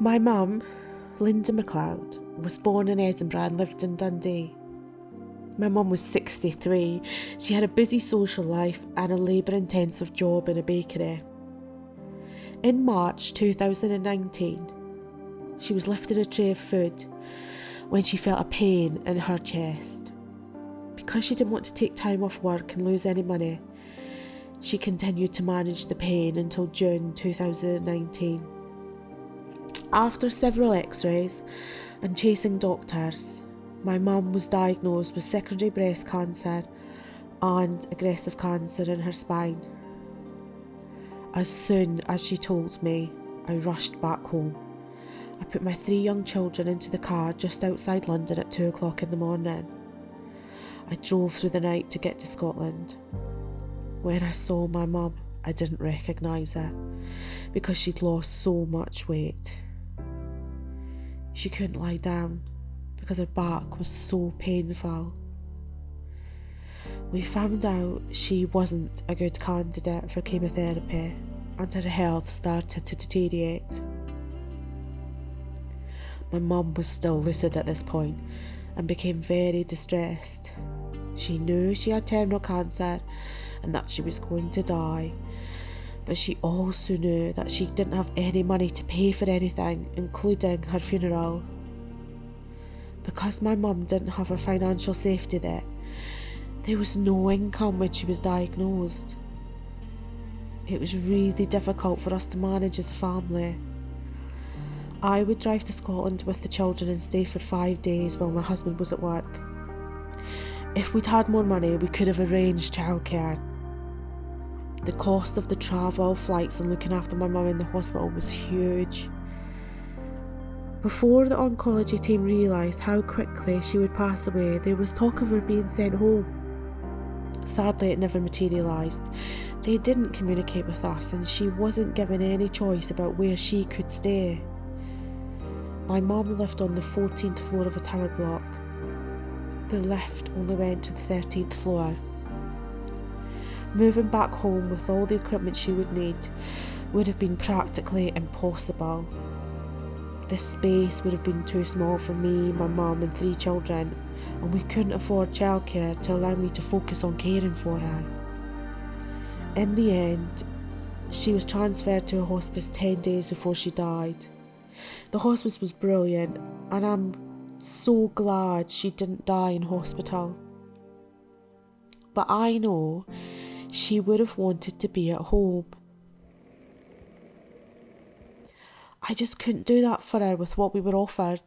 My mum, Linda MacLeod, was born in Edinburgh and lived in Dundee. My mum was 63. She had a busy social life and a labour-intensive job in a bakery. In March 2019, she was lifting a tray of food when she felt a pain in her chest. Because she didn't want to take time off work and lose any money, she continued to manage the pain until June 2019. After several x-rays and chasing doctors, my mum was diagnosed with secondary breast cancer and aggressive cancer in her spine. As soon as she told me, I rushed back home. I put my 3 young children into the car just outside London at 2 o'clock in the morning. I drove through the night to get to Scotland. When I saw my mum, I didn't recognise her because she'd lost so much weight. She couldn't lie down because her back was so painful. We found out she wasn't a good candidate for chemotherapy and her health started to deteriorate. My mum was still lucid at this point and became very distressed. She knew she had terminal cancer and that she was going to die, but she also knew that she didn't have any money to pay for anything, including her funeral. Because my mum didn't have a financial safety net, there was no income when she was diagnosed. It was really difficult for us to manage as a family. I would drive to Scotland with the children and stay for 5 days while my husband was at work. If we'd had more money, we could have arranged childcare. The cost of the travel, flights and looking after my mum in the hospital was huge. Before the oncology team realised how quickly she would pass away, there was talk of her being sent home. Sadly, it never materialised. They didn't communicate with us and she wasn't given any choice about where she could stay. My mum lived on the 14th floor of a tower block. The lift only went to the 13th floor. Moving back home with all the equipment she would need would have been practically impossible. This space would have been too small for me, my mum and 3 children, and we couldn't afford childcare to allow me to focus on caring for her. In the end, she was transferred to a hospice 10 days before she died. The hospice was brilliant and I'm so glad she didn't die in hospital. But I know she would have wanted to be at home. I just couldn't do that for her with what we were offered.